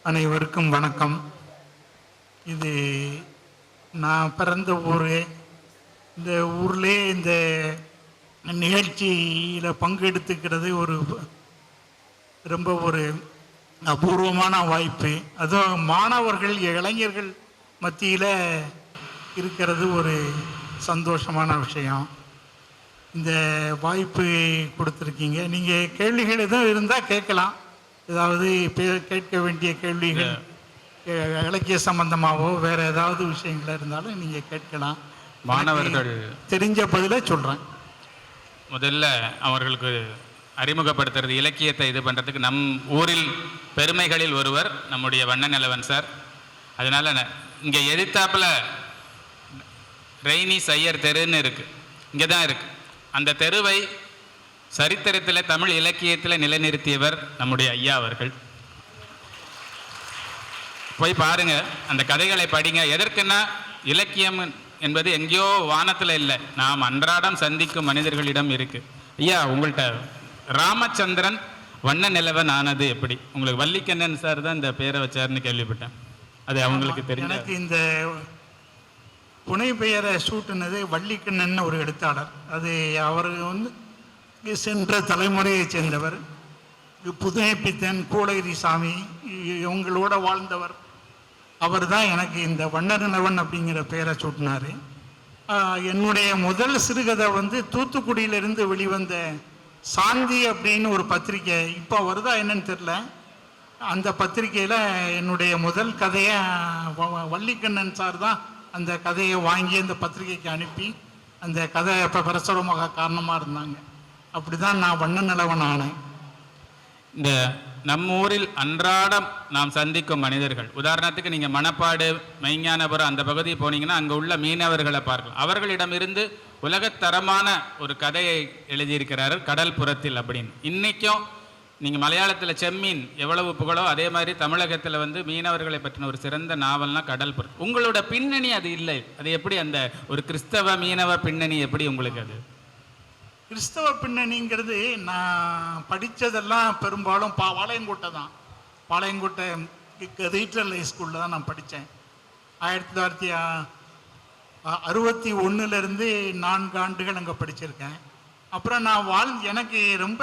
அனைவருக்கும் வணக்கம். இது நான் பிறந்த ஊர். இந்த ஊர்லே இந்த நிகழ்ச்சியில் பங்கெடுத்துக்கிறது ரொம்ப அபூர்வமான வாய்ப்பு. அதுவும் மாணவர்கள் இளைஞர்கள் மத்தியில் இருக்கிறது ஒரு சந்தோஷமான விஷயம். இந்த வாய்ப்பு கொடுத்துருக்கீங்க. நீங்கள் கேள்விகள் எதுவும் இருந்தால் கேட்கலாம். ஏதாவது கேட்க வேண்டிய கேள்விகள் இலக்கிய சம்பந்தமாகவோ வேறு ஏதாவது விஷயங்கள் இருந்தாலும் நீங்கள் கேட்கலாம். மாணவர்கள் தெரிஞ்ச பதிலை சொல்கிறேன். முதல்ல அவர்களுக்கு அறிமுகப்படுத்துறது, இலக்கியத்தை இது பண்ணுறதுக்கு நம் ஊரில் பெருமைகளில் ஒருவர் நம்முடைய வண்ணநிலவன் சார். அதனால் இங்கே எதிர்த்தாப்பில் ரெய்னி சையர் தெருன்னு இருக்குது, இங்கே தான் இருக்குது. அந்த தெருவை சரித்திரத்தில் தமிழ் இலக்கியத்தில் நிலைநிறுத்தியவர் நம்முடைய ஐயா அவர்கள். போய் பாருங்க, அந்த கதைகளை படிங்க. எதற்குன்னா இலக்கியம் என்பது எங்கேயோ வானத்தில் இல்லை, நாம் அன்றாடம் சந்திக்கும் மனிதர்களிடம் இருக்கு. ஐயா, உங்கள்கிட்ட ராமச்சந்திரன் வண்ண நிலவன் ஆனது எப்படி? உங்களுக்கு வள்ளிக்கண்ணன் சார் தான் இந்த பேரை வச்சாருன்னு கேள்விப்பட்டேன். அது அவங்களுக்கு தெரியும். எனக்கு இந்த புனை பெயரை சூட்டுனது வள்ளிக்கண்ணன் ஒரு எழுத்தாளர். அது அவர் சென்ற தலைமுறையை சேர்ந்தவர். புதுமைப்பித்தன், கோடகிரி சாமி இவங்களோட வாழ்ந்தவர். அவர் தான் எனக்கு இந்த வண்ணநிலவன் அப்படிங்கிற பெயரை சூட்டினார். என்னுடைய முதல் சிறுகதை தூத்துக்குடியிலிருந்து வெளிவந்த சாந்தி அப்படின்னு ஒரு பத்திரிக்கை, இப்போ வருதா என்னன்னு தெரில. அந்த பத்திரிக்கையில் என்னுடைய முதல் கதையை வள்ளிக்கண்ணன் சார் தான் அந்த கதையை வாங்கி அந்த பத்திரிகைக்கு அனுப்பி அந்த கதை இப்போ பிரசுரமாக காரணமாக இருந்தாங்க. அப்படி தான் நான் வண்ணநிலவன் ஆனேன். இந்த நம்ம ஊரில் அன்றாடம் நாம் சந்திக்கும் மனிதர்கள், உதாரணத்துக்கு நீங்கள் மணப்பாடு, மெய்ஞானபுரம் அந்த பகுதி போனீங்கன்னா அங்கே உள்ள மீனவர்களை பார்க்கலாம். அவர்களிடமிருந்து உலகத்தரமான ஒரு கதையை எழுதியிருக்கிறார்கள், கடல் புறத்தில் அப்படின்னு. இன்றைக்கும் நீங்கள் மலையாளத்தில் செம்மீன் எவ்வளவு புகழோ அதே மாதிரி தமிழகத்தில் மீனவர்களை பற்றின ஒரு சிறந்த நாவல்னா கடல் புறம். உங்களோட பின்னணி அது இல்லை. அது எப்படி அந்த ஒரு கிறிஸ்தவ மீனவ பின்னணி எப்படி உங்களுக்கு? அது கிறிஸ்தவ பின்னணிங்கிறது நான் படித்ததெல்லாம் பெரும்பாலும் பாளையங்கோட்டை தான். பாளையங்கோட்டை கதீட்ரல் ஹைஸ்கூலில் தான் நான் படித்தேன். 1961 4 ஆண்டுகள் அங்கே படிச்சிருக்கேன். அப்புறம் நான் எனக்கு ரொம்ப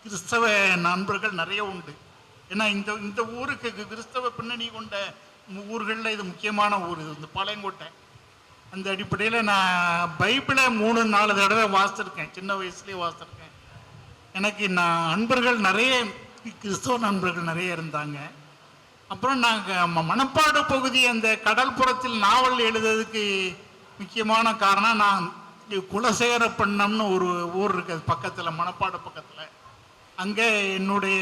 கிறிஸ்தவ நண்பர்கள் நிறைய உண்டு. ஏன்னா இந்த ஊருக்கு கிறிஸ்தவ பின்னணி கொண்ட ஊர்களில் இது முக்கியமான ஊர், இந்த பாளையங்கோட்டை. அந்த அடிப்படையில் நான் பைபிளை 3-4 தடவை வாசித்திருக்கேன். சின்ன வயசுலேயே வாசித்திருக்கேன். எனக்கு நண்பர்கள் நிறைய கிறிஸ்தவ நண்பர்கள் நிறைய இருந்தாங்க. அப்புறம் நாங்கள் மணப்பாடு பகுதி அந்த கடல்புறத்தில் நாவல் எழுதுறதுக்கு முக்கியமான காரணம், நான் குலசேகரப்பண்ணம்னு ஒரு ஊர் இருக்குது பக்கத்தில், மணப்பாடு பக்கத்தில். அங்கே என்னுடைய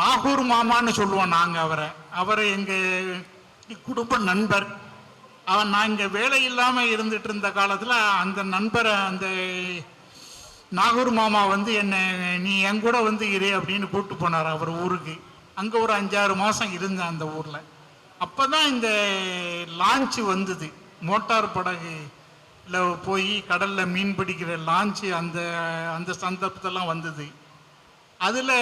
நாகூர் மாமான்னு சொல்லுவோம் நாங்கள் அவரை எங்கள் குடும்ப நண்பர். நான் இங்கே வேலை இல்லாமல் இருந்துட்டு இருந்த காலத்தில் அந்த நண்பரை, அந்த நாகூர் மாமா என்னை நீ என் கூட இரு அப்படின்னு கூப்பிட்டு போனார் அவர் ஊருக்கு. அங்கே ஒரு 5-6 மாதம் இருந்தேன் அந்த ஊரில். அப்போ தான் இந்த லான்ச்சு வந்தது, மோட்டார் படகுல போய் கடலில் மீன் பிடிக்கிற லான்ச்சு, அந்த சந்தர்ப்பத்தெல்லாம் வந்தது. அதில்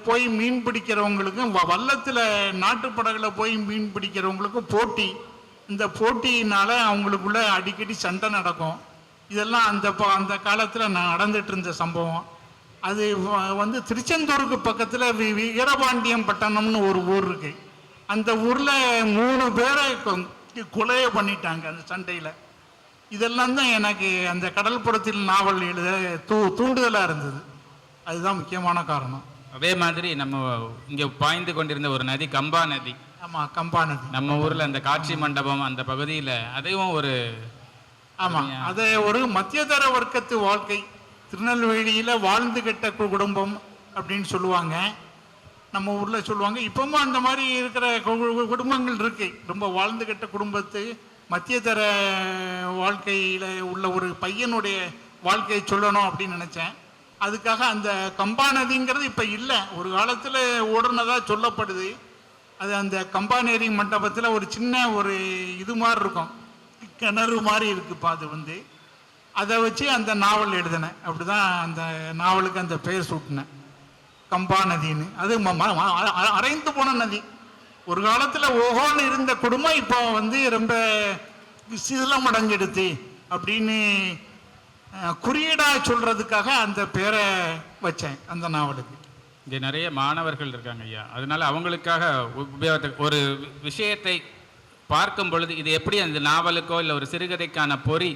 போய் மீன் பிடிக்கிறவங்களுக்கும் வள்ளத்தில் நாட்டு படகுல போய் மீன் பிடிக்கிறவங்களுக்கும் போட்டி. இந்த போட்டியினால் அவங்களுக்குள்ள அடிக்கடி சண்டை நடக்கும். இதெல்லாம் அந்த காலத்தில் நான் நடந்துட்டு இருந்த சம்பவம். அது திருச்செந்தூருக்கு பக்கத்தில் வீரபாண்டியம் பட்டணம்னு ஒரு ஊர் இருக்கு. அந்த ஊரில் 3 பேரை கொலையை பண்ணிட்டாங்க அந்த சண்டையில். இதெல்லாம் தான் எனக்கு அந்த கடல்புறத்தில் நாவல் எழுத தூண்டுதலாக இருந்தது. அதுதான் முக்கியமான காரணம். அதே மாதிரி நம்ம இங்கே பாய்ந்து கொண்டிருந்த ஒரு நதி கம்பா நதி. ஆமாம், கம்பா நதி. நம்ம ஊரில் அந்த காட்சி மண்டபம் அந்த பகுதியில் அதையும் ஒரு ஆமாம், அதை ஒரு மத்தியதர வர்க்கத்து வாழ்க்கை, திருநெல்வேலியில் வாழ்ந்து கெட்ட குடும்பம் அப்படின்னு சொல்லுவாங்க. நம்ம ஊரில் சொல்லுவாங்க. இப்பவும் அந்த மாதிரி இருக்கிற குடும்பங்கள் இருக்கு. ரொம்ப வாழ்ந்து கெட்ட குடும்பத்து மத்தியதர வாழ்க்கையில் உள்ள ஒரு பையனுடைய வாழ்க்கையை சொல்லணும் அப்படின்னு நினச்சேன். அதுக்காக அந்த கம்பா நதிங்கிறது இப்போ இல்லை, ஒரு காலத்தில் ஓடுனதாக சொல்லப்படுது. அது அந்த கம்பானேரி மண்டபத்தில் ஒரு சின்ன ஒரு இது மாதிரி இருக்கும், கிணறு மாதிரி இருக்குப்பா. அது அதை வச்சு அந்த நாவல் எழுதினேன். அப்படி தான் அந்த நாவலுக்கு அந்த பெயர் சூட்டினேன். கம்பா நதின்னு. அது அரைந்து போன நதி. ஒரு காலத்துல ஓஹோன்னு இருந்த குடும்பம் இப்போ வந்து ரொம்ப சிதிலம் அடைஞ்சிடுது அப்படின்னு குறியீடா சொல்றதுக்காக அந்த பேரை வச்சேன் அந்த நாவலுக்கு. இங்கே நிறைய மாணவர்கள் இருக்காங்க ஐயா, அதனால அவங்களுக்காக ஒரு விஷயத்தை பார்க்கும் பொழுது இது எப்படி அந்த நாவலுக்கோ இல்லை ஒரு சிறுகதைக்கான பொறி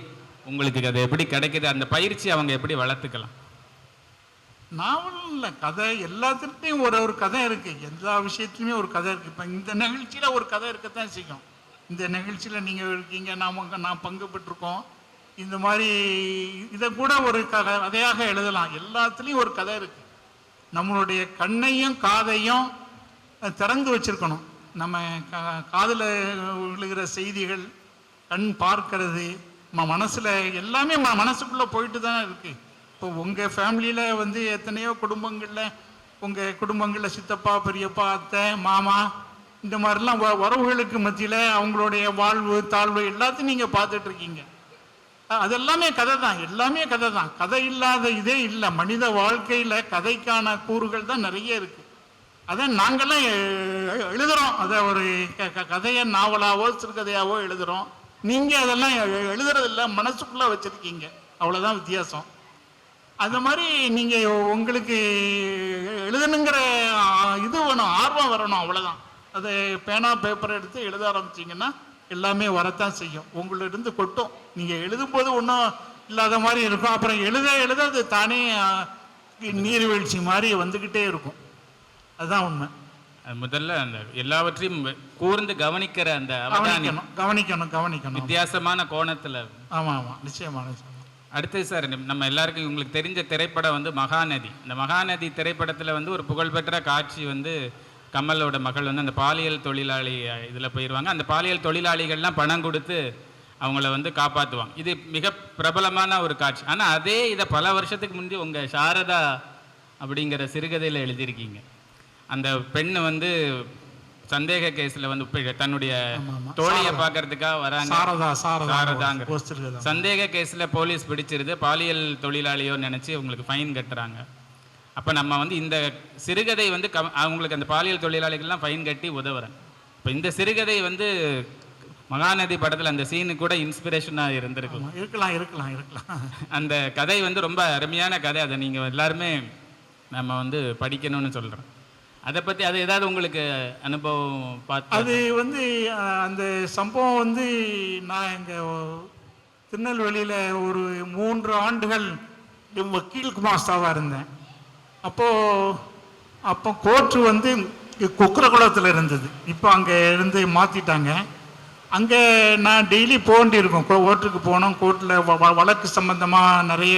உங்களுக்கு அது எப்படி கிடைக்குது, அந்த பயிற்சி அவங்க எப்படி வளர்த்துக்கலாம்? நாவல் இல்லை, கதை எல்லாத்துலேயும் ஒரு கதை இருக்கு. எல்லா விஷயத்துலையுமே ஒரு கதை இருக்கு. இப்போ இந்த நிகழ்ச்சியில ஒரு கதை இருக்கத்தான் செய்யும். இந்த நிகழ்ச்சியில நீங்க இருக்கீங்க, நான் பங்கு பெற்றிருக்கோம். இந்த மாதிரி இதை கூட ஒரு கதையாக எழுதலாம். எல்லாத்துலேயும் ஒரு கதை இருக்கு. நம்மளுடைய கண்ணையும் காதையும் திறந்து வச்சிருக்கணும். நம்ம காதில் விழுகிற செய்திகள், கண் பார்க்கறது, மனசில் எல்லாமே மனசுக்குள்ளே போயிட்டு தான் இருக்கு. இப்போ உங்கள் ஃபேமிலியில் வந்து எத்தனையோ உங்கள் குடும்பங்களில் சித்தப்பா, பெரியப்பா, அத்தை, மாமா, இந்த மாதிரிலாம் உறவுகளுக்கு மத்தியில் அவங்களுடைய வாழ்வு தாழ்வு எல்லாத்தையும் நீங்கள் பார்த்துட்டு இருக்கீங்க. அதெல்லாமே கதை தான், எல்லாமே கதை தான். கதை இல்லாத இதே இல்லை. மனித வாழ்க்கையில் கதைக்கான கூறுகள் தான் நிறைய இருக்கு. அதான் நாங்கள்லாம் எழுதுறோம். அதை ஒரு கதையை நாவலாவோ சிறுகதையாவோ எழுதுறோம். நீங்கள் அதெல்லாம் எழுதுறதில்ல, மனசுக்குள்ளே வச்சுருக்கீங்க. அவ்வளோதான் வித்தியாசம். அந்த மாதிரி நீங்கள் உங்களுக்கு எழுதணுங்கிற இது வேணும், ஆர்வம் வரணும், அவ்வளோதான். அதை பேனா பேப்பரை எடுத்து எழுத ஆரம்பிச்சிங்கன்னா எல்லாமே வரத்தான் செய்யும். உங்களிருந்து கொட்டும். நீங்கள் எழுதும்போது ஒன்றும் இல்லாத மாதிரி இருக்கும். அப்புறம் எழுத அது தானே நீர்வீழ்ச்சி மாதிரி வந்துக்கிட்டே இருக்கும். அதுதான் உண்மை. முதல்ல அந்த எல்லாவற்றையும் கூர்ந்து கவனிக்கிற அந்த கவனிக்கணும் வித்தியாசமான கோணத்தில். ஆமாம், நிச்சயமா. அடுத்தது சார், நம்ம எல்லாருக்கும் உங்களுக்கு தெரிஞ்ச திரைப்படம் வந்து மகாநதி. இந்த மகாநதி திரைப்படத்தில் வந்து ஒரு புகழ்பெற்ற காட்சி வந்து கமலோட மகள் வந்து அந்த பாலியல் தொழிலாளி இதில் போயிடுவாங்க. அந்த பாலியல் தொழிலாளிகள்லாம் பணம் கொடுத்து அவங்கள வந்து காப்பாற்றுவாங்க. இது மிக பிரபலமான ஒரு காட்சி. ஆனால் அதே இதை பல வருஷத்துக்கு முந்தி உங்கள் சாரதா அப்படிங்கிற சிறுகதையில் எழுதியிருக்கீங்க. அந்த பெண் வந்து சந்தேக கேஸில் வந்து தன்னுடைய தோழியை பார்க்கறதுக்காக வராங்க. சாரதாங்க சந்தேக கேஸில் போலீஸ் பிடிச்சிருது, பாலியல் தொழிலாளியோ நினச்சி உங்களுக்கு ஃபைன் கட்டுறாங்க. அப்போ நம்ம வந்து இந்த சிறுகதை வந்து அவங்களுக்கு அந்த பாலியல் தொழிலாளிகள்லாம் ஃபைன் கட்டி உதவுறேன். இப்போ இந்த சிறுகதை வந்து மகாநதி படத்தில் அந்த சீனு கூட இன்ஸ்பிரேஷனாக இருக்கலாம். அந்த கதை வந்து ரொம்ப அருமையான கதை. அதை நீங்கள் எல்லாருமே நம்ம வந்து படிக்கணும்னு சொல்கிறோம். அதை பற்றி அது ஏதாவது உங்களுக்கு அனுபவம் பார்த்து? அது வந்து அந்த சம்பவம் வந்து நான் இங்கே திருநெல்வேலியில் ஒரு 3 ஆண்டுகள் வக்கீல் குமாஸ்தாவாக இருந்தேன். அப்போ கோர்ட்டு வந்து குக்கரகுளத்தில் இருந்தது. இப்போ அங்கே இருந்து மாற்றிட்டாங்க. அங்கே நான் டெய்லி போக வேண்டியிருக்கும். கோர்ட்டுக்கு போனோம். கோர்ட்டில் வழக்கு சம்பந்தமாக நிறைய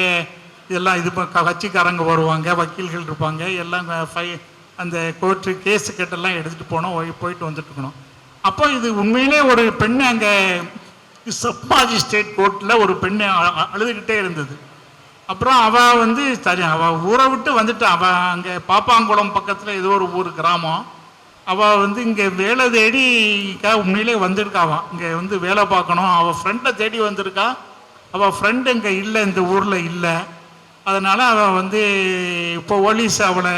இதெல்லாம் கட்சிக்காரங்க வருவாங்க, வக்கீல்கள் இருப்பாங்க, எல்லாம் அந்த கோர்ட்டு கேஸு கட்டெல்லாம் எடுத்துகிட்டு போனோம், போயிட்டு வந்துட்டு இருக்கணும். அப்போ இது உண்மையிலே ஒரு பெண்ணு அங்கே சப் மாஜிஸ்ட்ரேட் கோர்ட்டில் ஒரு பெண்ணு அழுதுகிட்டே இருந்தது. அப்புறம் அவள் வந்து சரி, அவள் ஊரை விட்டு வந்துட்டு அவள் அங்கே பாப்பாங்குளம் பக்கத்தில் ஏதோ ஒரு ஊர் கிராமம். அவள் வந்து இங்கே வேலை தேடிக்கா உண்மையிலே வந்திருக்காவான். இங்கே வந்து வேலை பார்க்கணும். அவள் ஃப்ரெண்டை தேடி வந்திருக்கா. அவள் ஃப்ரெண்டு இங்கே இல்லை, இந்த ஊரில் இல்லை. அதனால் அவள் வந்து இப்போ போலீஸ் அவளை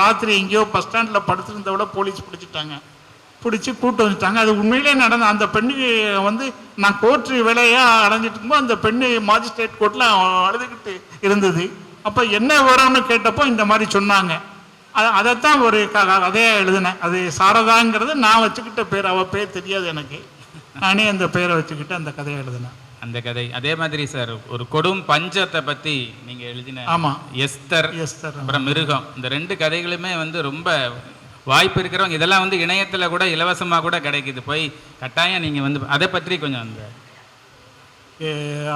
ராத்திரி எங்கேயோ பஸ் ஸ்டாண்டில் படுத்துருந்தவளை போலீஸ் பிடிச்சி கூட்டு வந்துட்டாங்க. அது உண்மையிலே நடந்த அந்த பெண்ணுக்கு வந்து நான் கோர்ட்டு வேலையாக அடைஞ்சிட்டு இருக்கும்போது அந்த பெண்ணு மாஜிஸ்ட்ரேட் கோர்ட்டில் அழுதுகிட்டு இருந்தது. அப்போ என்ன வரும்னு கேட்டப்போ இந்த மாதிரி சொன்னாங்க. அதைத்தான் ஒரு கதையாக எழுதினேன். அது சாரதாங்கிறது நான் வச்சுக்கிட்ட பேர். அவள் பேர் தெரியாது எனக்கு. நானே அந்த பேரை வச்சுக்கிட்டு அந்த கதையை எழுதினேன். அந்த கதை அதே மாதிரி சார் ஒரு கொடும் பஞ்சத்தை பற்றி நீங்கள் எழுதின. ஆமாம், எஸ்தர் அப்புறம் மிருகம், இந்த 2 கதைகளுமே வந்து ரொம்ப வாய்ப்பு இருக்கிறவங்க இதெல்லாம் வந்து இணையத்தில் கூட இலவசமாக கூட கிடைக்குது. போய் கட்டாயம் நீங்கள் வந்து அதை பற்றி கொஞ்சம்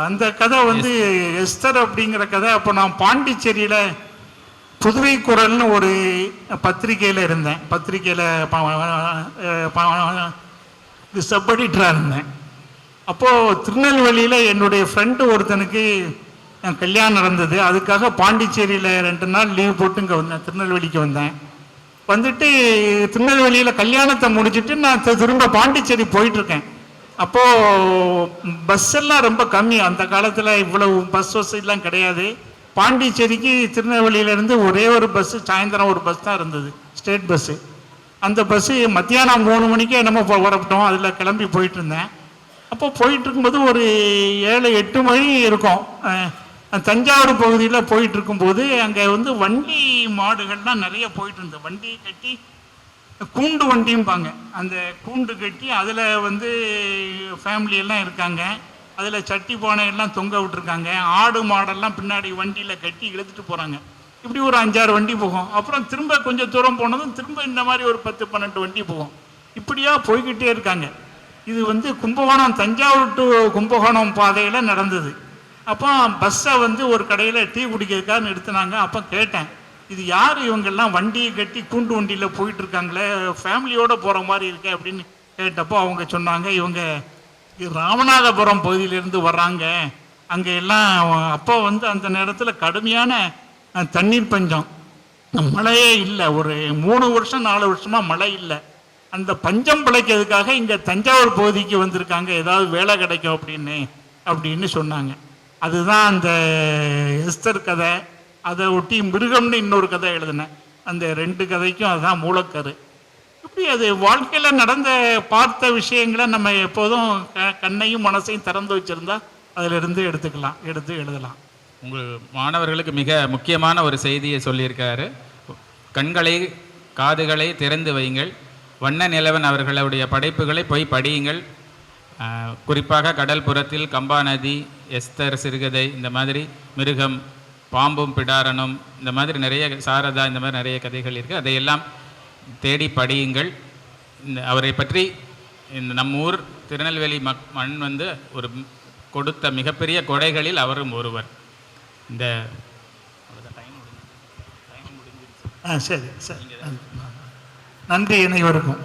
அந்த கதை வந்து எஸ்தர் அப்படிங்கிற கதை. அப்போ நான் பாண்டிச்சேரியில் புதுவை குரல்னு ஒரு பத்திரிகையில் இருந்தேன். பத்திரிகையில் சப் எடிட்டராக இருந்தேன். அப்போது திருநெல்வேலியில் என்னுடைய ஃப்ரெண்டு ஒருத்தனுக்கு கல்யாணம் நடந்தது. அதுக்காக பாண்டிச்சேரியில் 2 நாள் லீவ் போட்டு இங்கே வந்தேன், திருநெல்வேலிக்கு வந்தேன். வந்துட்டு திருநெல்வேலியில் கல்யாணத்தை முடிச்சுட்டு நான் திரும்ப பாண்டிச்சேரி போயிட்டுருக்கேன். அப்போது பஸ் எல்லாம் ரொம்ப கம்மி. அந்த காலத்தில் இவ்வளவு பஸ் வசதிலாம் கிடையாது. பாண்டிச்சேரிக்கு திருநெல்வேலியிலேருந்து ஒரே ஒரு பஸ்ஸு, சாயந்தரம் ஒரு பஸ் தான் இருந்தது, ஸ்டேட் பஸ்ஸு. அந்த பஸ்ஸு மத்தியானம் 3 மணிக்கே என்னமோ புறப்பட்டோம். அதில் கிளம்பி போயிட்டு இருந்தேன். அப்போ போயிட்டு இருக்கும்போது ஒரு 7-8 மணி இருக்கும். தஞ்சாவூர் பகுதியில் போயிட்டு இருக்கும்போது அங்கே வந்து வண்டி மாடுகள்லாம் நிறைய போயிட்டு இருந்தது. வண்டி கட்டி கூண்டு வண்டியும்பாங்க, அந்த கூண்டு கட்டி அதில் வந்து ஃபேமிலியெல்லாம் இருக்காங்க. அதில் சட்டி பானை எல்லாம் தொங்க விட்டுருக்காங்க. ஆடு மாடெல்லாம் பின்னாடி வண்டியில் கட்டி இழுத்துட்டு போகிறாங்க. இப்படி ஒரு 5-6 வண்டி போகும். அப்புறம் திரும்ப கொஞ்சம் தூரம் போனதும் திரும்ப இந்த மாதிரி ஒரு 10-12 வண்டி போகும். இப்படியா போய்கிட்டே இருக்காங்க. இது வந்து கும்பகோணம், தஞ்சாவூர் டு கும்பகோணம் பாதையில் நடந்தது. அப்போ பஸ்ஸை வந்து ஒரு கடையில் டீ குடிக்கிறதுக்காக நிறுத்தினாங்க. அப்போ கேட்டேன், இது யார் இவங்கெல்லாம் வண்டியை கட்டி கூண்டு வண்டியில் போயிட்டு இருக்காங்களே, ஃபேமிலியோடு போகிற மாதிரி இருக்கே அப்படின்னு கேட்டப்போ அவங்க சொன்னாங்க, இவங்க ராமநாதபுரம் பகுதியிலேருந்து வர்றாங்க. அங்கே எல்லாம் அப்போ வந்து அந்த நேரத்தில் கடுமையான தண்ணீர் பஞ்சம், மழையே இல்லை. ஒரு 3 வருஷம் 4 வருஷமாக மழை இல்லை. அந்த பஞ்சம் பிழைக்கிறதுக்காக இங்கே தஞ்சாவூர் பகுதிக்கு வந்திருக்காங்க, ஏதாவது வேலை கிடைக்கும் அப்படின்னு சொன்னாங்க. அதுதான் அந்த எஸ்தர் கதை. அதை ஒட்டி மிருகம்னு இன்னொரு கதை எழுதினேன். அந்த 2 கதைக்கும் அதுதான் மூலக்கரு. இப்படி அது வாழ்க்கையில் நடந்த பார்த்த விஷயங்களை நம்ம எப்போதும் கண்ணையும் மனசையும் திறந்து வச்சுருந்தா அதிலிருந்து எடுத்து எழுதலாம். உங்கள் மாணவர்களுக்கு மிக முக்கியமான ஒரு செய்தியை சொல்லியிருக்காரு. கண்களை காதுகளை திறந்து வையுங்கள். வண்ண நிலவன் அவர்களுடைய படைப்புகளை போய் படியுங்கள். குறிப்பாக கடல் புறத்தில், கம்பா நதி, எஸ்தர் சிறுகதை, இந்த மாதிரி மிருகம், பாம்பும் பிடாரனும், இந்த மாதிரி நிறைய, சாரதா, இந்த மாதிரி நிறைய கதைகள் இருக்குது. அதையெல்லாம் தேடி படியுங்கள். அவரை பற்றி இந்த நம்ம ஊர் திருநெல்வேலி மண் வந்து ஒரு கொடுத்த மிகப்பெரிய கொடைகளில் அவரும் ஒருவர். இந்த சரி சரி, நன்றி அனைவருக்கும்.